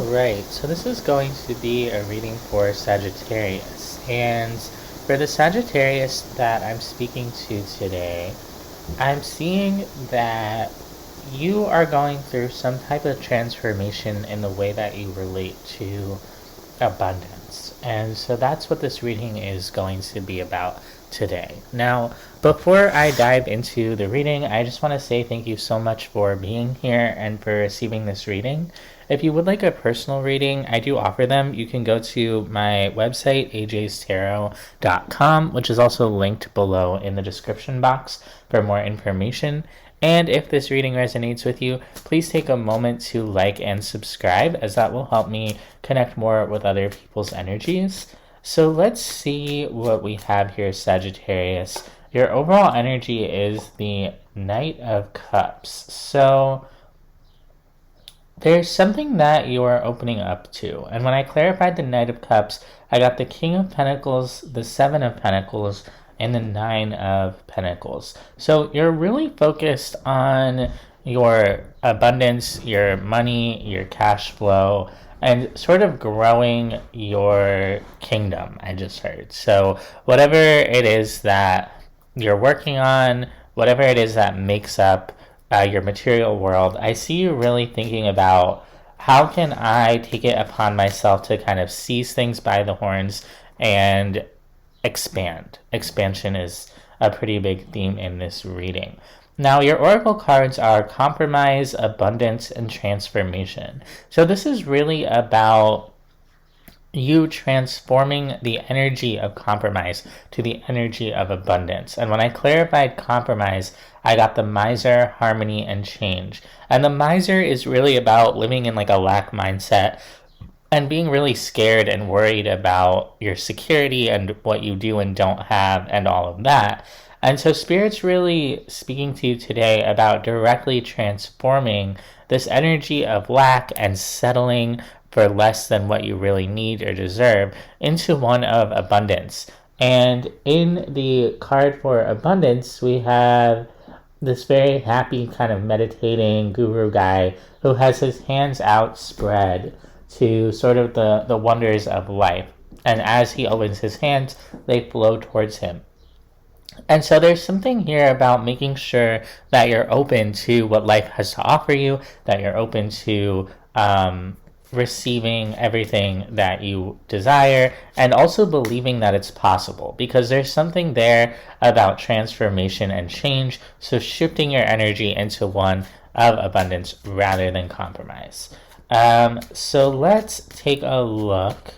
Alright, so this is going to be a reading for Sagittarius. And for the Sagittarius that I'm speaking to today, I'm seeing that you are going through some type of transformation in the way that you relate to abundance. And so that's what this reading is going to be about today. Now, before I dive into the reading, I just want to say thank you so much for being here and for receiving this reading. If you would like a personal reading, I do offer them. You can go to my website, ajstarot.com, which is also linked below in the description box for more information. And if this reading resonates with you, please take a moment to like and subscribe, as that will help me connect more with other people's energies. So let's see what we have here, Sagittarius. Your overall energy is the Knight of Cups. So there's something that you are opening up to. And when I clarified the Knight of Cups, I got the King of Pentacles, the Seven of Pentacles, and the Nine of Pentacles. So you're really focused on your abundance, your money, your cash flow, and sort of growing your kingdom, I just heard. So whatever it is that you're working on, whatever it is that makes up your material world, I see you really thinking about how can I take it upon myself to kind of seize things by the horns and expand. Expansion is a pretty big theme in this reading. Now, your oracle cards are compromise, abundance, and transformation. So this is really about you transforming the energy of compromise to the energy of abundance. And when I clarified compromise, I got the miser, harmony, and change. And the miser is really about living in like a lack mindset and being really scared and worried about your security and what you do and don't have and all of that. And so Spirit's really speaking to you today about directly transforming this energy of lack and settling for less than what you really need or deserve into one of abundance. And in the card for abundance, we have this very happy kind of meditating guru guy who has his hands outspread to sort of the wonders of life. And as he opens his hands, they flow towards him. And so there's something here about making sure that you're open to what life has to offer you, that you're open to receiving everything that you desire, and also believing that it's possible, because there's something there about transformation and change. So shifting your energy into one of abundance rather than compromise. So let's take a look.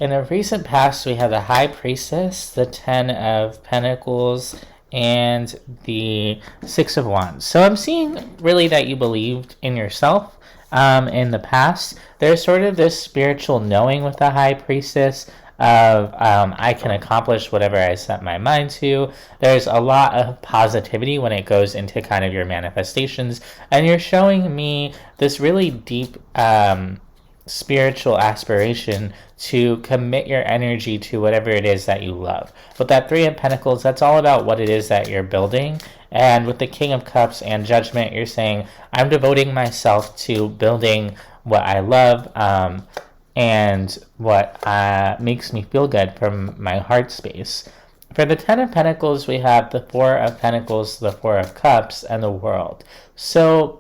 In the recent past, we have the High Priestess, the Ten of Pentacles, and the Six of Wands. So I'm seeing really that you believed in yourself in the past. There's sort of this spiritual knowing with the High Priestess of I can accomplish whatever I set my mind to. There's a lot of positivity when it goes into kind of your manifestations, and you're showing me this really deep spiritual aspiration to commit your energy to whatever it is that you love. With that Three of Pentacles, that's all about what it is that you're building. And with the King of Cups and Judgment, you're saying, I'm devoting myself to building what I love and what makes me feel good from my heart space. For the Ten of Pentacles, we have the Four of Pentacles, the Four of Cups, and the World. So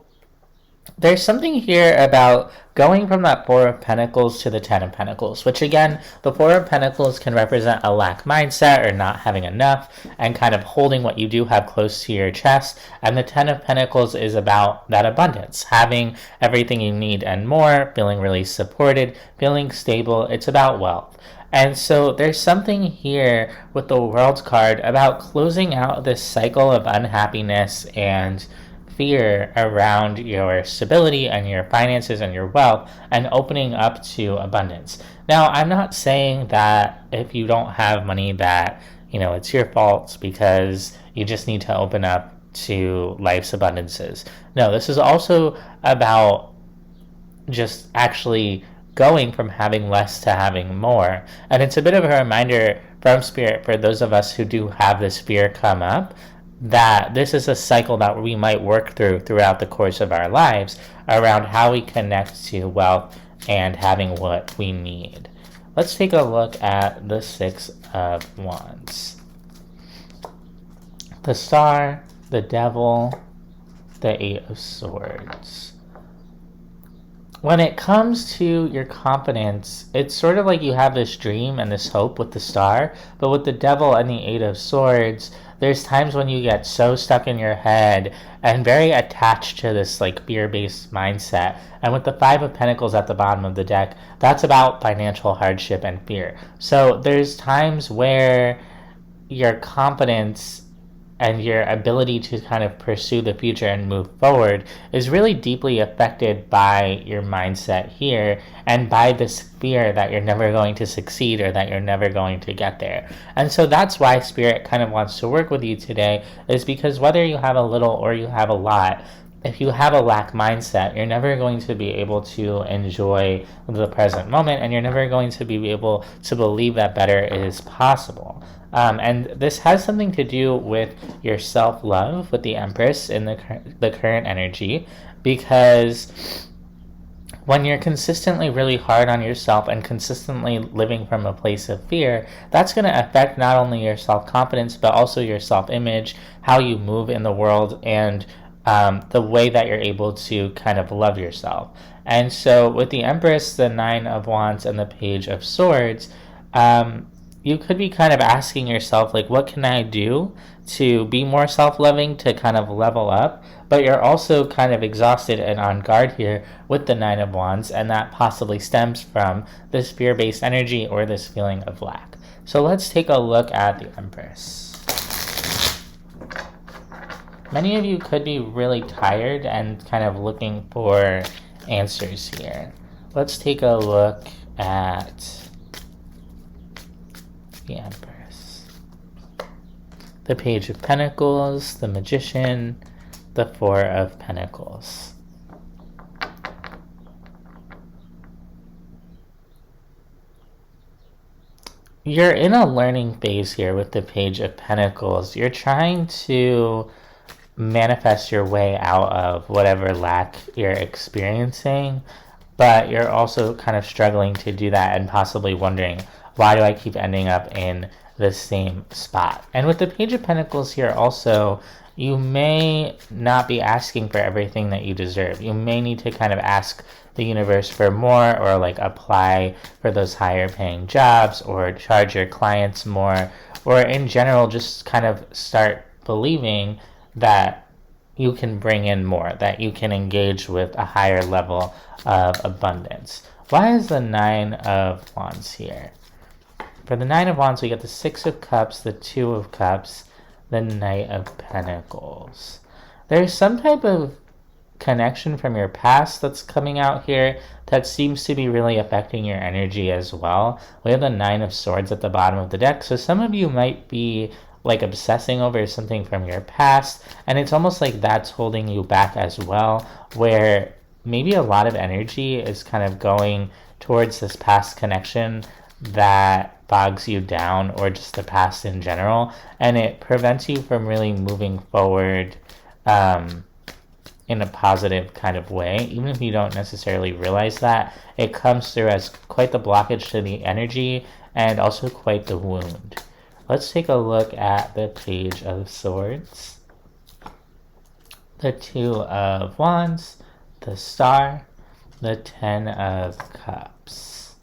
there's something here about going from that Four of Pentacles to the Ten of Pentacles, which again, the Four of Pentacles can represent a lack mindset or not having enough and kind of holding what you do have close to your chest. And the Ten of Pentacles is about that abundance, having everything you need and more, feeling really supported, feeling stable. It's about wealth. And so there's something here with the World card about closing out this cycle of unhappiness and fear around your stability and your finances and your wealth, and opening up to abundance. Now, I'm not saying that if you don't have money that, it's your fault because you just need to open up to life's abundances. No, this is also about just actually going from having less to having more. And it's a bit of a reminder from Spirit for those of us who do have this fear come up, that this is a cycle that we might work throughout the course of our lives around how we connect to wealth and having what we need. Let's take a look at the Six of Wands. The Star, the Devil, the Eight of Swords. When it comes to your confidence, it's sort of like you have this dream and this hope with the Star, but with the Devil and the Eight of Swords, there's times when you get so stuck in your head and very attached to this like fear-based mindset. And with the Five of Pentacles at the bottom of the deck, that's about financial hardship and fear. So there's times where your confidence and your ability to kind of pursue the future and move forward is really deeply affected by your mindset here and by this fear that you're never going to succeed or that you're never going to get there. And so that's why Spirit kind of wants to work with you today, is because whether you have a little or you have a lot, if you have a lack mindset, you're never going to be able to enjoy the present moment, and you're never going to be able to believe that better is possible. And this has something to do with your self-love with the Empress in the current energy, because when you're consistently really hard on yourself and consistently living from a place of fear, that's going to affect not only your self-confidence, but also your self-image, how you move in the world, and the way that you're able to kind of love yourself. And so with the Empress, the Nine of Wands, and the Page of Swords, you could be kind of asking yourself, like, what can I do to be more self-loving, to kind of level up? But you're also kind of exhausted and on guard here with the Nine of Wands, and that possibly stems from this fear-based energy or this feeling of lack. So let's take a look at the Empress. Many of you could be really tired and kind of looking for answers here. Let's take a look at the Empress. The Page of Pentacles, the Magician, the Four of Pentacles. You're in a learning phase here with the Page of Pentacles. You're trying to manifest your way out of whatever lack you're experiencing, but you're also kind of struggling to do that and possibly wondering, why do I keep ending up in the same spot? And with the Page of Pentacles here also, you may not be asking for everything that you deserve. You may need to kind of ask the universe for more, or like apply for those higher paying jobs, or charge your clients more, or in general just kind of start believing that you can bring in more, that you can engage with a higher level of abundance. Why is the Nine of Wands here? For the Nine of Wands, we get the Six of Cups, the Two of Cups, the Knight of Pentacles. There's some type of connection from your past that's coming out here that seems to be really affecting your energy as well. We have the Nine of Swords at the bottom of the deck, so some of you might be like obsessing over something from your past, and it's almost like that's holding you back as well, where maybe a lot of energy is kind of going towards this past connection that bogs you down, or just the past in general, and it prevents you from really moving forward in a positive kind of way. Even if you don't necessarily realize that, it comes through as quite the blockage to the energy and also quite the wound. Let's take a look at the Page of Swords, the Two of Wands, the Star, the Ten of Cups.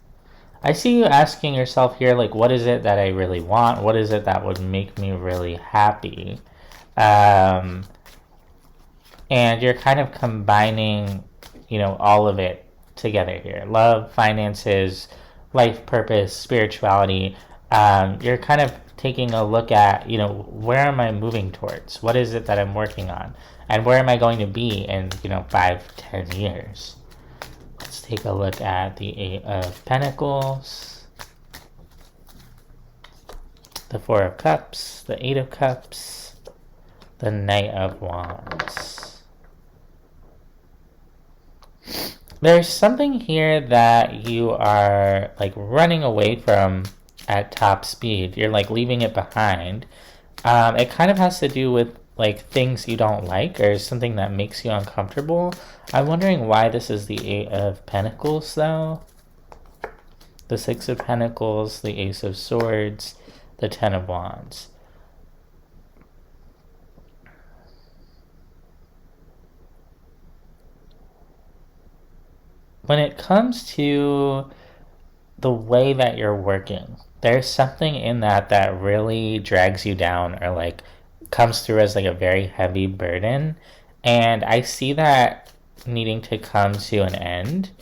I see you asking yourself here, like, what is it that I really want? What is it that would make me really happy? And you're kind of combining, all of it together here. Love, finances, life purpose, spirituality. You're kind of taking a look at, where am I moving towards? What is it that I'm working on? And where am I going to be in, 5-10 years? Let's take a look at the Eight of Pentacles, the Four of Cups, the Eight of Cups, the Knight of Wands. There's something here that you are like running away from at top speed. You're like leaving it behind. It kind of has to do with like things you don't like or something that makes you uncomfortable. I'm wondering why this is the Eight of Pentacles though. The Six of Pentacles, the Ace of Swords, the Ten of Wands. When it comes to the way that you're working, there's something in that really drags you down or like comes through as like a very heavy burden. And I see that needing to come to an end.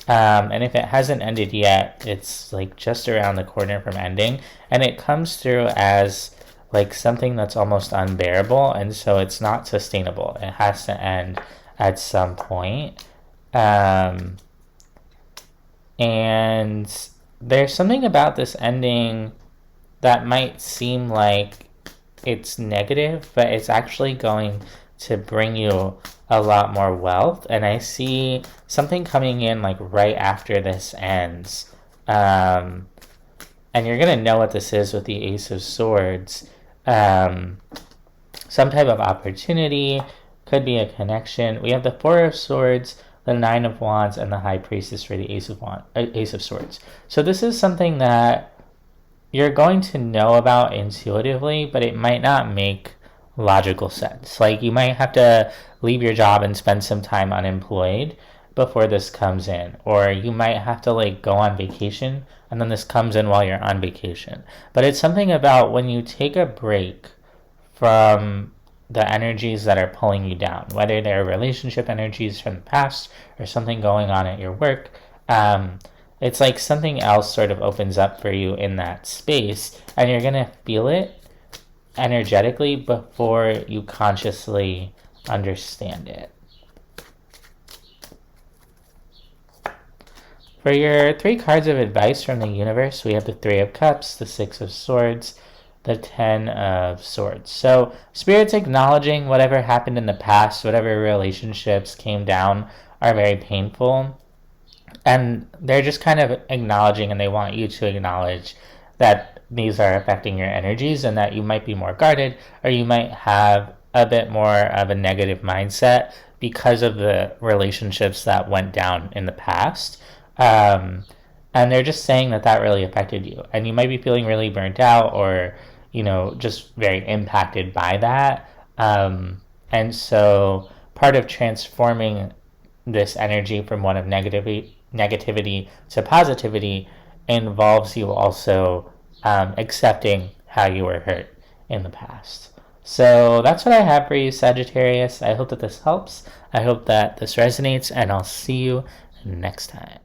And if it hasn't ended yet, it's like just around the corner from ending. And it comes through as like something that's almost unbearable. And so it's not sustainable. It has to end at some point. And there's something about this ending that might seem like it's negative, but it's actually going to bring you a lot more wealth. And I see something coming in like right after this ends. And you're going to know what this is with the Ace of Swords. Some type of opportunity, could be a connection. We have the Four of Swords, the Nine of Wands, and the High Priestess for the Ace of Swords. So this is something that you're going to know about intuitively, but it might not make logical sense. Like you might have to leave your job and spend some time unemployed before this comes in, or you might have to like go on vacation and then this comes in while you're on vacation. But it's something about when you take a break from the energies that are pulling you down, whether they're relationship energies from the past or something going on at your work. It's like something else sort of opens up for you in that space, and you're going to feel it energetically before you consciously understand it. For your 3 cards of advice from the universe, we have the Three of Cups, the Six of Swords, the Ten of Swords. So Spirit's acknowledging whatever happened in the past, whatever relationships came down are very painful. And they're just kind of acknowledging, and they want you to acknowledge that these are affecting your energies and that you might be more guarded, or you might have a bit more of a negative mindset because of the relationships that went down in the past. And they're just saying that really affected you. And you might be feeling really burnt out or, just very impacted by that. And so part of transforming this energy from one of negativity to positivity involves you also accepting how you were hurt in the past. So that's what I have for you, Sagittarius. I hope that this helps. I hope that this resonates, and I'll see you next time.